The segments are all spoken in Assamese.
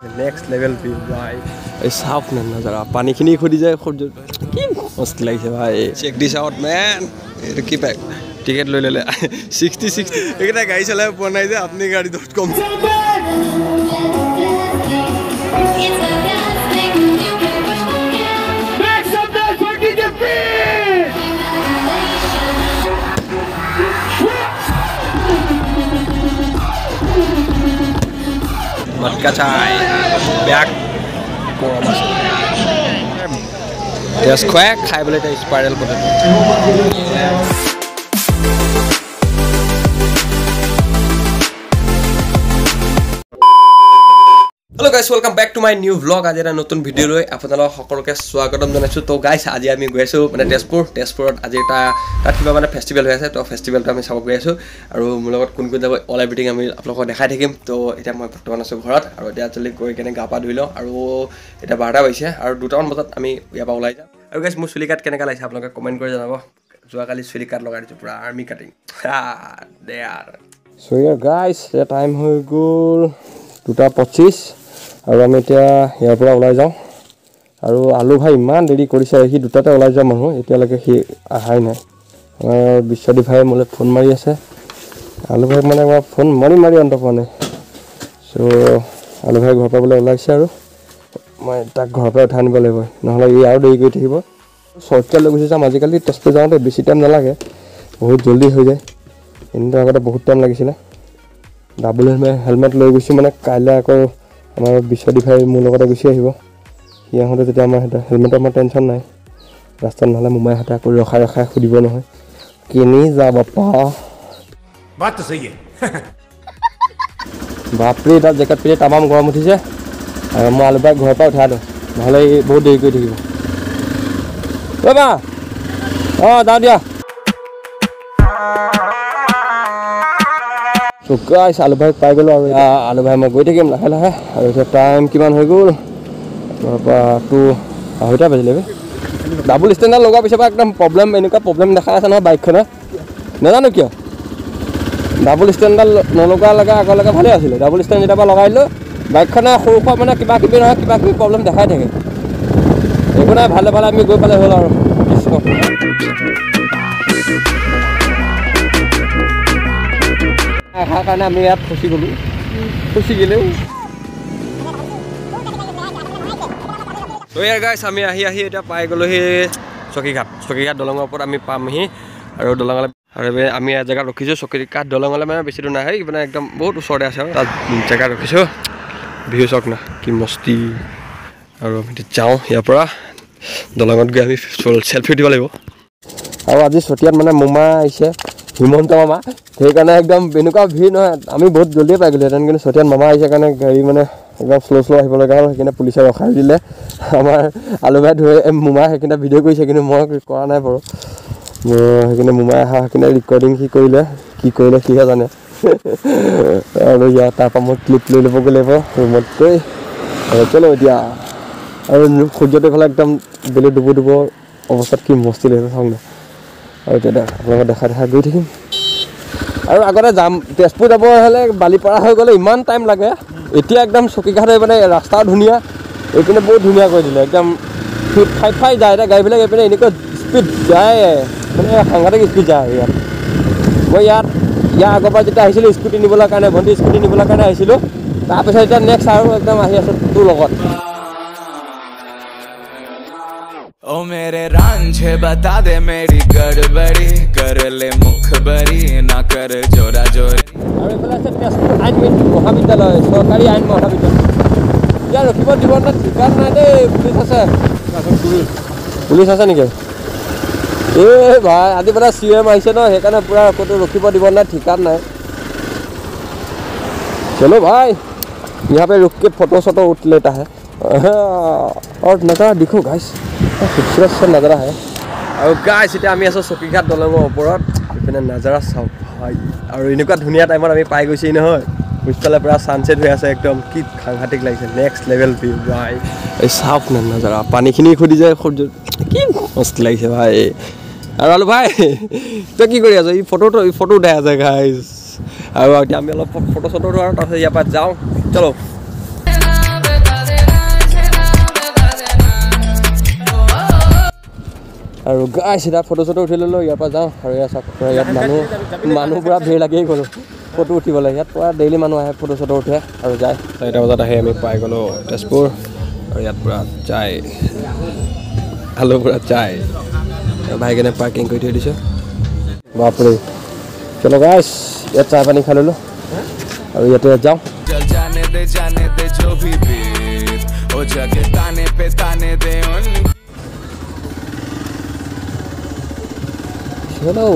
नेक्स्ट लेवल व्यू भाई ये साफ नजारा पानी खिनी खुदी जाए खुद की मस्त लागिছে भाई चेक दिस आउट मैन ये की बैक टिकट ले ले 60 एकटा गाड़ी चलाय पनाई जे अपनी गाड़ी.com मटका चाय बैक टेस्ट खुवाक खाइ बोले त spiral potato hello guys welcome back to my new vlog आज এটা নতুন ভিডিও লৈ আপোনালোক সকলোকে স্বাগতম জনাইছো তো গাইস আজি আমি গৈছো মানে তেজপুৰত আজি এটা তাত কিবা মানে ফেষ্টিভেল হৈ আছে তো ফেষ্টিভেলটো আমি চাব গৈছো আৰু মোৰ লগত কোন কোন যাব অল এভৰিথিং আমি আপোনালোকক দেখাই থাকিম তো এটা মই বৰ্তমান আছো ঘৰত আৰু এতিয়া চলি গৈ কেনে গা পা ধুই লওঁ আৰু এটা 12টা হৈছে আৰু 2টামান বজাত আমি ইয়াৰ পৰা ওলাই যাম আৰু গাইস মোৰ চুলি কাট কেনেকা লাগিছে আপোনালোকে কমেন্ট কৰি জনাব যোৱাকালি চুলি কাট লগাই দিছো পুৰা army cutting there so yeah guys এটা টাইম হৈ গ'ল 2:25 আৰু আমি এতিয়া ইয়াৰ পৰা ওলাই যাওঁ আৰু আলু ভাই ইমান দেৰি কৰিছে সি দুটাতে ওলাই যোৱা মানুহ এতিয়ালৈকে সি আহাই নাই বিশ্বদীপ ভাই মোলে ফোন মাৰি আছে আলু ভাই মানে ফোন মাৰি অন্ত পোৱা নাই সো আলু ভাই ঘৰৰ পৰা বোলে ওলাইছে আৰু মই তাক ঘৰৰ পৰা উঠাই আনিব লাগিব নহ'লে ই আৰু দেৰি কৰি থাকিব শৰ্টকাট লৈ গুচি যাম আজিকালি তেজপুৰ যাওঁতে বেছি টাইম নালাগে বহুত জলদি হৈ যায় কিন্তু আগতে বহুত টাইম লাগিছিলে ডাবল হেলমেট লৈ গৈছোঁ মানে কাইলৈ আকৌ আমাৰ বিশ্বদীপ ভাই মোৰ লগতে গুচি আহিব সি আহোঁতে তেতিয়া আমাৰ হেলমেটৰ আমাৰ টেনশ্যন নাই ৰাস্তাত নহ'লে মোমাই হাতে আকৌ ৰখাই সুধিব নহয় কেনি যা বাপা বাত তো সহি বাপৰে এটা জেকেট পিন্ধি তামাম গৰম উঠিছে আৰু মই আলু ভাই ঘৰৰ পৰা উঠাই দিওঁ নহ'লে বহুত দেৰি কৰি থাকিব বাবা যাওঁ দিয়া তো গাইস আলু ভাই পাই গ'লো আৰু আলু ভাই মই গৈ থাকিম লাহে লাহে আৰু এতিয়া টাইম কিমান হৈ গ'ল তো 2:30 বাজিলে ডাবল ষ্টেণ্ডাৰ লগোৱাৰ পিছৰ পৰা একদম এনেকুৱা প্ৰব্লেম দেখা আছে নহয় বাইকখনে নাজানো কিয় ডাবল ষ্টেণ্ডাৰ নলগোৱালৈকে আগলৈকে ভালেই আছিলে ডাবল ষ্টেণ্ড যেতিয়াৰ পৰা লগাই দিলোঁ বাইকখনে সৰু সুৰা মানে কিবা কিবি প্ৰব্লেম দেখাই থাকে একো নাই ভালে আমি গৈ পালে হ'ল আৰু আহাৰ কাৰণে আমি ইয়াত ফচি গ'লোঁ গ'লেও গাইছ আমি আহি এতিয়া পাই গ'লোহি চকীঘাট দলঙৰ ওপৰত আমি পামহি আৰু দলঙলৈ আৰু আমি এই জেগাত ৰখিছোঁ চকীঘাট দলঙলৈ মানে বেছি দূৰ নাহে মানে একদম বহুত ওচৰতে আছে আৰু তাত জেগাত ৰখিছোঁ ভিউ চাওক না কি মস্তি আৰু আমি যাওঁ ইয়াৰ পৰা দলঙত গৈ আমি চেলফি দিব লাগিব আৰু আজি চতিয়াত মানে মোমা আহিছে হিমন্ত মামা সেইকাৰণে একদম এনেকুৱা ভিৰ নহয় আমি বহুত জলদিয়ে পাই গ'লোহেঁতেন কিন্তু চতিয়াত মামা আহিছে কাৰণে গাড়ী মানে একদম শ্ল' আহিব লগা হ'ল সেইকাৰণে পুলিচে ৰখাই দিলে আমাৰ আলু ভাই ধৰি মোমাই সেইকাৰণে ভিডিঅ' কৰিছে কিন্তু মই কৰা নাই বাৰু সেইকাৰণে মোমাই অহা সেইকাৰণে ৰেকৰ্ডিং কি কৰিলে সিহে জানে আৰু ইয়াৰ তাৰপৰা মই ক্লিপ লৈ ল'বগৈ লাগিব ৰুমত গৈ চলো এতিয়া আৰু সূৰ্যটো ফালে একদম বেলি ডুব অৱস্থাত কি মস্তি লাগিছে চাওঁ না আৰু এতিয়া আপোনালোকে দেখা গৈ থাকিম আৰু আগতে যাম তেজপুৰ যাব হ'লে বালিপাৰা হৈ গ'লে ইমান টাইম লাগে এতিয়া একদম চকীঘাট হৈ মানে ৰাস্তাও ধুনীয়া এইপিনে বহুত ধুনীয়া কৰি দিলে একদম ফাই যায় এতিয়া গাড়ীবিলাক এইপিনে এনেকুৱা স্পীড যায় মানে সাংঘাতিক স্পীড যায় ইয়াত মই ইয়াৰ আগৰ পৰা যেতিয়া আহিছিলোঁ স্কুটি নিবলৈ কাৰণে ভণ্টি স্কুটি নিবলৈ কাৰণে আহিছিলোঁ তাৰপিছত এতিয়া নেক্সট আৰু একদম আহি আছোঁ তোৰ লগত ओ मेरे रांझे बता दे मेरी गड़बड़ी कर ले मुखबरी ना कर जोरा जोरी আৰু এইফালে আছে তেজপুৰ আইন মহাবিদ্যালয় চৰকাৰী আইন মহাবিদ্যালয় ইয়াৰ ৰখিব দিব না ঠিকান নাই দেই পুলিচ আছে নেকি এই ভাই আজি পৰা CM আহিছে ন সেইকাৰণে পুৰা ক'তো ৰখিব দিব নাই ঠিকান নাই চলো ভাই यहाँ पे रुक के फोटो उठ लेता है और नजारा देखो गाइस खूबसूरत सा नजारा है और गाइस এতিয়া আমি আছো চকীঘাট দলঙৰ ওপৰত ইপিনে নজাৰা চাও ভাই আৰু এনেকুৱা ধুনীয়া টাইমত আমি পাই গৈছি নহয় পিছফালে পুৰা সানসেট হৈ আছে একদম কি সাংঘাতিক লাগিছে নেক্সট লেভেল ভিউ ভাই এই সাফ নজাৰা পানীখিনি খুদি যায় কি মস্ত লাগিছে ভাই আৰু আলু ভাই তই কি কৰি আছ এই ফটো উঠাই আছে গাইস আৰু এতিয়া আমি অলপ ফটো আৰু তাৰপিছত ইয়াৰ পৰা যাওঁ চলো আৰু গাইছ এটা ফটো চটো উঠি ল'লোঁ ইয়াৰ পৰা যাওঁ আৰু ইয়াত চাওক ইয়াত মানুহ পূৰা ভিৰ লাগিয়ে গ'লোঁ ফটো উঠিবলৈ ইয়াত পূৰা ডেইলি মানুহ আহে ফটো চটো উঠে আৰু যায় 4টা বজাত আহি আমি পাই গ'লোঁ তেজপুৰ আৰু ইয়াত পূৰা চাই আলু পূৰা চাই ভাইকেনে পাৰ্কিং কৰি থৈ দিছোঁ বাপৰে চলো গাইছ ইয়াত চাহ পানী খাই ল'লোঁ আৰু ইয়াতে যাওঁ जाने दे जो भी बीत ओ जगे ताने पे ताने दे Hello,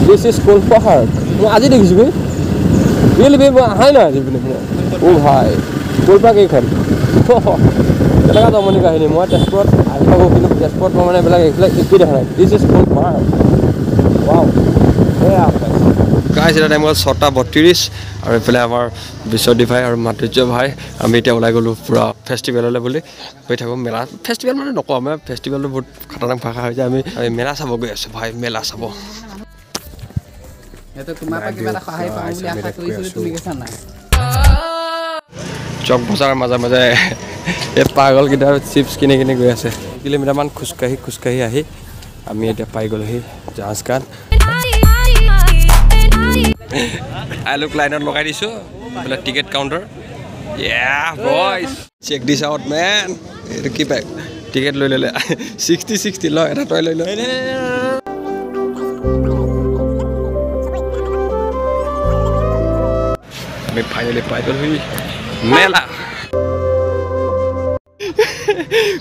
this is Kolpahar. मैं आज ही देखी भाई, रियल भी हाई ना जी बिना ओ भाई, Kolpahar के खन, चला तो मनी का ही नहीं, मैं टेस्पोर्ट, आज का वो किन्तु टेस्पोर्ट में मैंने बोला एक ही देखा है, this is Kolpahar, wow, ये आपका गाइस এটা টাইমত 6:32 আৰু এফালে আমাৰ বিশ্বদীপ ভাই আৰু মাতৃজ্য ভাই আমি এতিয়া ওলাই গ'লোঁ পুৰা ফেষ্টিভেললৈ বুলি গৈ থাকোঁ মেলা ফেষ্টিভেল মানে নকওঁ আমি ফেষ্টিভেলটো বহুত খাতাৰনাক ভাষা হৈ যায় আমি মেলা চাব গৈ আছোঁ ভাই মেলা চাব চক বজাৰ মাজে মাজে এই পাগলকেইটা চিপছ কিনি কিনি গৈ আছে কিলোমিটাৰমান খোজকাঢ়ি আহি আমি এতিয়া পাই গ'লোহি জাহাজখান I look line on lokai disu pula ticket counter yeah boys check this out man etu ki pack ticket loi lele 60 lo eta toy loi lo আমি finally pai golu mela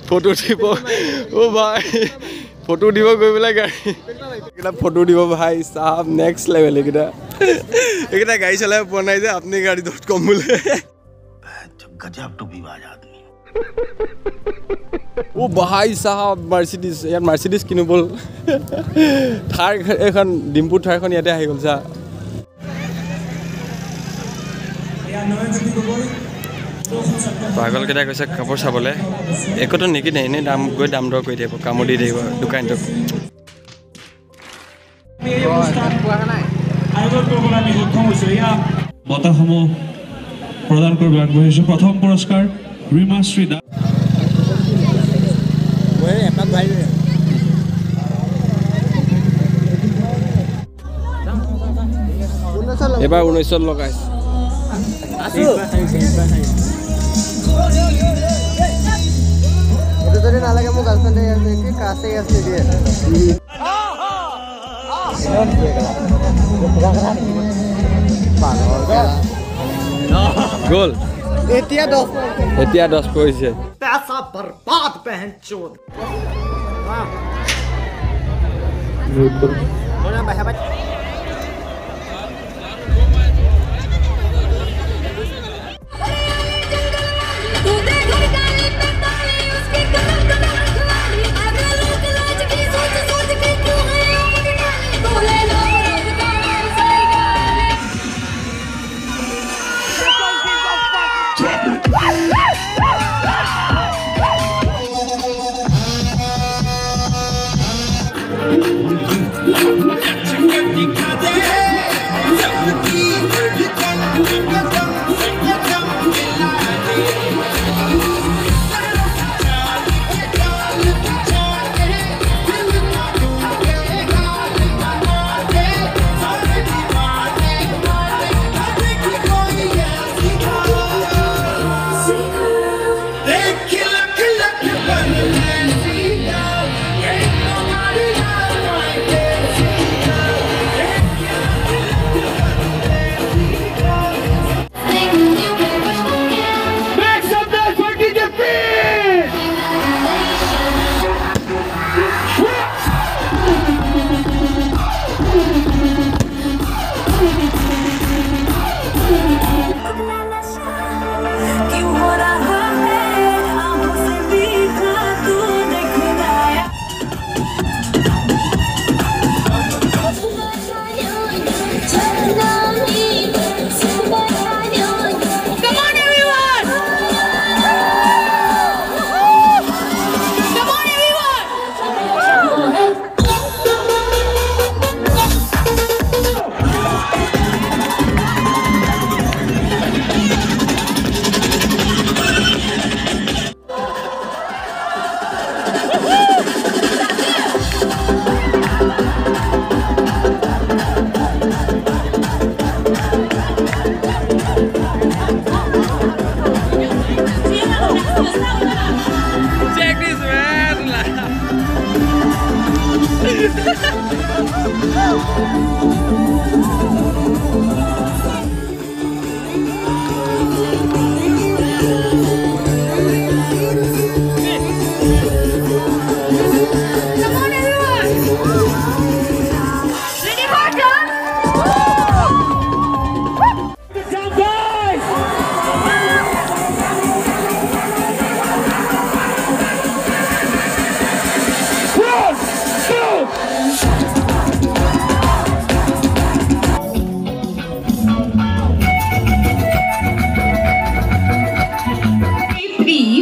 photo dibo oh bhai photo dibo goi bela gari ekta photo dibo bhai sahab next level ekta एकटा गाड़ी चलाए बनाई दे अपनी गाड़ी .com बोले गजब तो विवाद आदमी ओ भाई साहब मर्सिडीज यार मर्सिडीज किनु बोल थार এখন ডিম্পু থাৰখন ইয়াতে আহি গল ছা পাগল কেটা কৈছে কাপোৰ চাবলে একটো নেকি নাই নে দাম গৈ দাম দৰ কৰি দিব কামুদি দিব দোকানটো বঁটাসমূহ প্ৰদান কৰিব আগবাঢ়িছোঁ প্ৰথম পুৰস্কাৰ ৰীমা শ্ৰী দাস এবাৰ 19 লগাইছে এটো যদি নালাগে মোৰ গাৰ্লফ্ৰেন্ডে আছে কি কাছে আছে দিয়ে गोल एतिया 10 पइसे पैसा बर्बाद बहन चोद Check this man.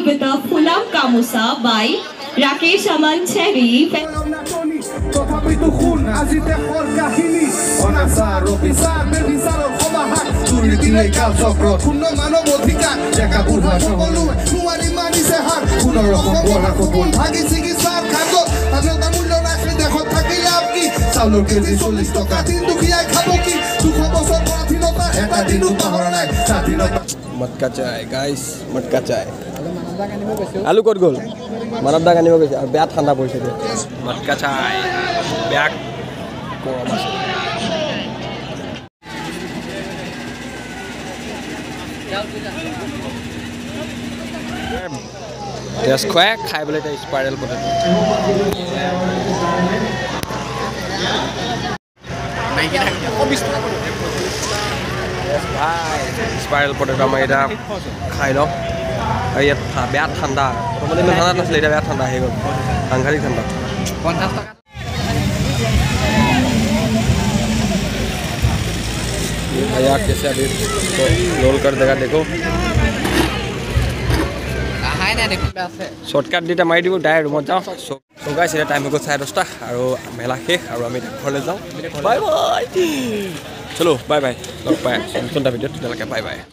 With a full-up kamusa by Rakesh Aman Cherry. তথাপিতো শুন আজি দেশৰ কাহিনী অনাচাৰ অবিচাৰ বেবিচাৰৰ সমাহাৰ দুৰ্নীতিলৈ কাল চক্ৰ শূন্য মানৱ অধিকাৰ ডেকা বুঢ়া সকলোৱে নোৱাৰি মানিছে হাৰ পুনৰ অসম পঢ়া সপোন ভাগি চিকিৎসাৰ খাগত স্বাধীনতাৰ মূল্য ৰাখি দেশত থাকিলে আপনি চাউলৰ কেজি 40 টকা দিন দুখীয়াই খাব কি 200 বছৰ স্বাধীনতা এটা দিনো পাহৰা নাই স্বাধীনতা मटका चाय गाइस मटका चाय आलू कत गल मानव दाग आनिब गई और बेया ठंडा पड़े मटका चाय बेया गरम আছে टेस्ट खुआ खाई बोले स्पाइरल पोटेटो स्पाइरल पोटेटो मैं इतना खाई लो बेया ठंडा प्रथम इतना ठंडा नाছিলে बेया ठंडा हो गल साংঘাতিক ठंडा 50 টাকা भैया कैसे अभी तो रोल कर देगा देखो शॉर्टकट दीटा मारि দিব डायरेक्ट रूम जाओ सो गाइस এটা টাইম हो 10:30 और मेला शेष और आम घर जाओ बाय बाय चलो बाय बाय लग पाए नतुन भिडिओ बाय बाय।